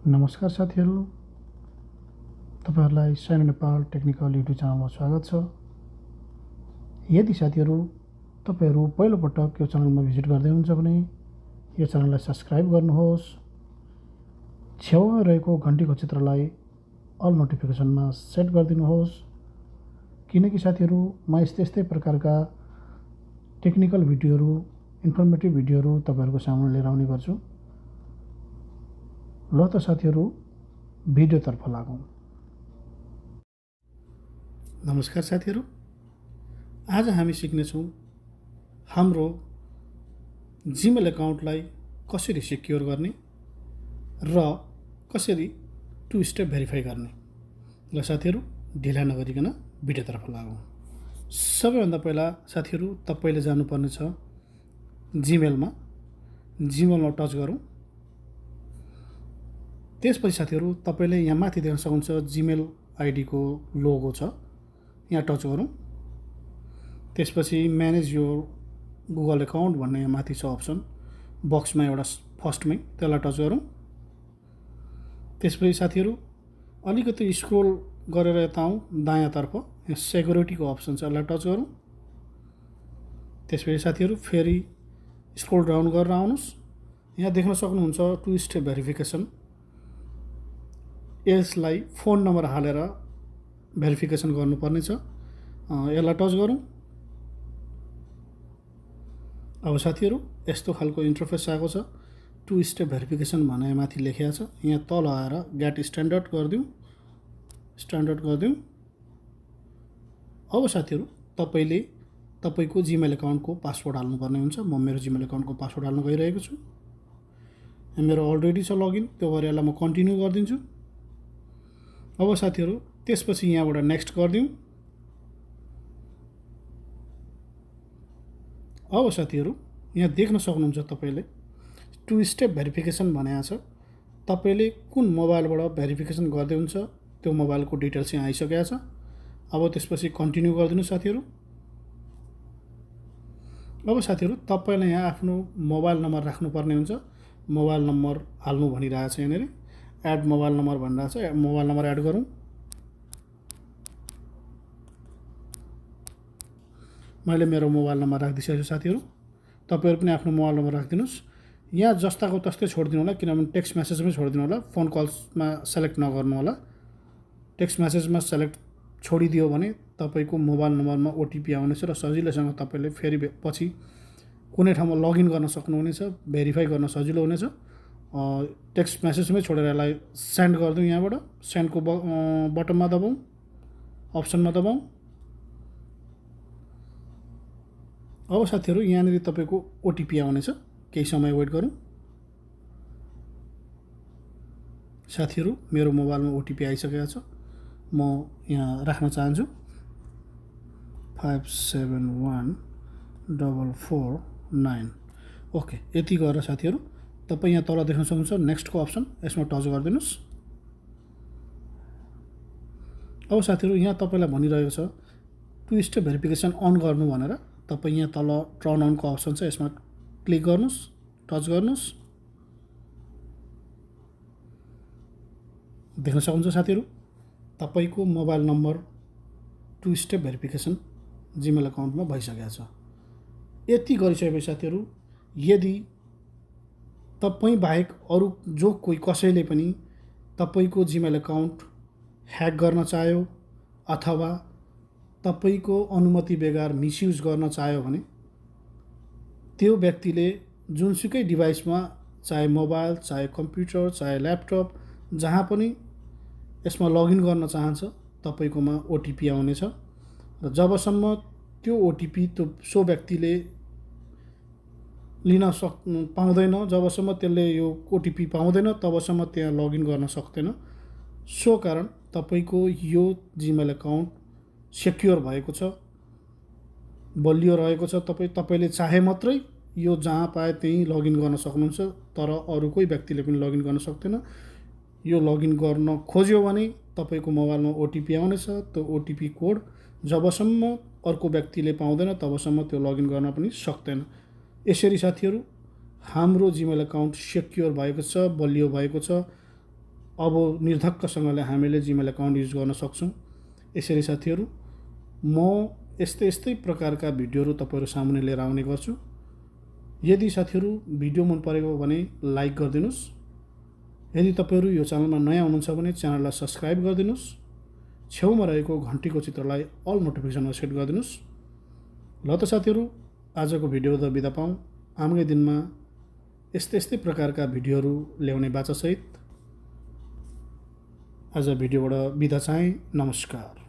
नमस्कार साथीहरू, तपाईहरुलाई साइनो नेपाल टेक्निकल युट्युब च्यानलमा स्वागत छ। यदि साथीहरू तपाईहरु पहिलो पटक यो च्यानलमा भिजिट गर्दै हुनुहुन्छ भने यो च्यानललाई सब्स्क्राइब गर्नुहोस्। छेउमा रहेको घण्टीको चित्रलाई अल नोटिफिकेसनमा सेट गरिदिनुहोस्, किनकि साथीहरू म यस्तै प्रकारका टेक्निकल भिडियोहरू, इन्फर्मेटिभ भिडियोहरू तपाईहरुको सामु लिएर आउने गर्छु। ल त साथीहरू भिडियोतर्फ लागौं। नमस्कार साथीहरू, आज हामी सिक्नेछौँ हाम्रो जीमेल एकाउन्टलाई कसरी सिक्योर गर्ने र कसरी टु स्टेप भेरिफाई गर्ने। ल साथीहरू ढिला नगरिकन भिडियोतर्फ लागौं। सबैभन्दा पहिला साथीहरू तपाईले जानुपर्ने छ जीमेलमा टच गरौँ। त्यसपछि साथीहरू तपाईले यहाँ माथि देख्न सक्नुहुन्छ जीमेल आईडी को लोगो छ, यहाँ टच गरौँ। त्यसपछि म्यानेज योर गुगल एकाउन्ट भन्ने यहाँ माथि छ अप्सन बक्समा एउटा फर्स्टमै, त्यसलाई टच गरौँ। त्यसपछि साथीहरू अलिकति स्क्रोल गरेर यता आउँ, दायाँतर्फ यहाँ सेक्युरिटीको अप्सन छ, यसलाई टच गरौँ। त्यसपछि साथीहरू फेरि स्क्रोल डाउन गरेर आउनुस्, यहाँ देख्न सक्नुहुन्छ टु स्टेप भेरिफिकेसन। यसलाई फोन नम्बर हालेर भेरिफिकेसन गर्नुपर्ने छ, यसलाई टच गरौँ। अब साथीहरू यस्तो खालको इन्टरफेस आएको छ, टु स्टेप भेरिफिकेसन भनेर माथि लेखिएको छ। यहाँ तल आएर गेट स्ट्यान्डर्ड गरिदिउँ, अब साथीहरू तपाईले तपाईको जीमेल एकाउन्टको पासवर्ड हाल्नुपर्ने हुन्छ। म मेरो जीमेल एकाउन्टको पासवर्ड हाल्न गइरहेको छु। मेरो अलरेडी छ लगइन, त्यो भएर यसलाई म कन्टिन्यू गरिदिन्छु। अब साथीहरू त्यसपछि यहाँबाट नेक्स्ट गरिदिउँ। अब साथीहरू यहाँ देख्न सक्नुहुन्छ तपाईले टु स्टेप भेरिफिकेसन भनेको छ। तपाईले कुन मोबाइलबाट भेरिफिकेसन गर्दै हुन्छ त्यो मोबाइलको डिटेल्स यहाँ आइसकेको छ। अब त्यसपछि कन्टिन्यू गरिदिनु साथीहरू। अब साथीहरू तपाईले यहाँ आफ्नो मोबाइल नम्बर राख्नुपर्ने हुन्छ। मोबाइल नम्बर हाल्नु भनिरहेको छ, यहाँनेरि एड मोबाइल नम्बर भनिरहेको छ। मोबाइल नम्बर एड गरौँ। मैले मेरो मोबाइल नम्बर राखिदिसकेको छु साथीहरू, तपाईहरु पनि आफ्नो मोबाइल नम्बर राखिदिनुस्। यहाँ जस्ताको तस्तै छोडिदिनु होला, किनभने टेक्स्ट मेसेजमै छोडिदिनु होला, फोन कल्समा सेलेक्ट नगर्नु होला। टेक्स्ट मेसेजमा सेलेक्ट छोडिदियो भने तपाईको मोबाइल नम्बरमा ओटिपी आउनेछ र सजिलैसँग तपाईले फेरि पछि कुनै ठाउँमा लगइन गर्न सक्नुहुनेछ, भेरिफाई गर्न सजिलो हुनेछ। टेक्स्ट मेसेजमै छोडेर यसलाई सेन्ड गरिदिउँ। यहाँबाट सेन्डको बटनमा दबाउँ, अप्सनमा दबाउँ। अब साथीहरू यहाँनिर तपाईको ओटिपी आउनेछ, केही समय वेट गरौँ। साथीहरू मेरो मोबाइलमा ओटिपी आइसकेको छ, म यहाँ राख्न चाहन्छु 571449। ओके, यति गरेर साथीहरू तपाईँ यहाँ तल देख्न सक्नुहुन्छ नेक्स्टको अप्सन, यसमा टच गरिदिनुस्। अब साथीहरू यहाँ तपाईलाई भनिरहेको छ टु स्टेप भेरिफिकेसन अन गर्नु भनेर। तपाईँ यहाँ तल टर्न अनको अप्सन छ, यसमा क्लिक गर्नुस्, टच गर्नुस्। देख्न सक्नुहुन्छ साथीहरू तपाईको mobile number two step verification Gmail एकाउन्टमा भइसकेको छ। यति गरिसकेपछि साथीहरू यदि तपाईँ बाहेक अरू जो कोही कसैले पनि तपाईको जीमेल एकाउन्ट ह्याक गर्न चाह्यो अथवा तपाईको अनुमति बेगर मिसयुज गर्न चाह्यो भने त्यो व्यक्तिले जुनसुकै डिभाइसमा, चाहे मोबाइल, चाहे कम्प्युटर, चाहे ल्यापटप, जहाँ पनि यसमा लगइन गर्न चाहन्छ तपाईकोमा ओटिपी आउनेछ। र जबसम्म त्यो ओटिपी सो व्यक्तिले लिन पाउँदैन, जबसम्म त्यसले यो ओटिपी पाउँदैन तबसम्म त्यहाँ लगइन गर्न सक्दैन। सो कारण तपाईको यो जीमेल एकाउन्ट सेक्योर भएको छ, बलियो रहेको छ। तपाईले चाहे मात्रै यो जहाँ पाए त्यही लगइन गर्न सक्नुहुन्छ, तर अरू कोही व्यक्तिले पनि लगइन गर्न सक्दैन। यो लगइन गर्न खोज्यो भने तपाईको मोबाइलमा ओटिपी आउनेछ। त्यो ओटिपी कोड जबसम्म अर्को व्यक्तिले पाउँदैन तबसम्म त्यो लगइन गर्न पनि सक्दैन। यसरी साथीहरू हाम्रो जीमेल एकाउन्ट सेक्योर भएको छ, बलियो भएको छ। अब निर्धक्कसँगले हामीले जीमेल एकाउन्ट युज गर्न सक्छौँ। यसरी साथीहरू म यस्तै प्रकारका भिडियोहरू तपाईहरु सामुन्ने लिएर आउने गर्छु। यदि साथीहरू भिडियो मन परेको भने लाइक गरिदिनुस्। यदि तपाईहरु यो च्यानलमा नयाँ हुनुहुन्छ भने च्यानललाई सब्स्क्राइब गरिदिनुस्। छेउमा रहेको घण्टीको चित्रलाई अल नोटिफिकेसनमा सेट गरिदिनुस्। ल त साथीहरू आजको भिडियो त बिदा पाऊँ। आगामी दिनमा यस्तै प्रकारका भिडियोहरू ल्याउने बाचासहित आज भिडियोबाट बिदा चाहे। नमस्कार।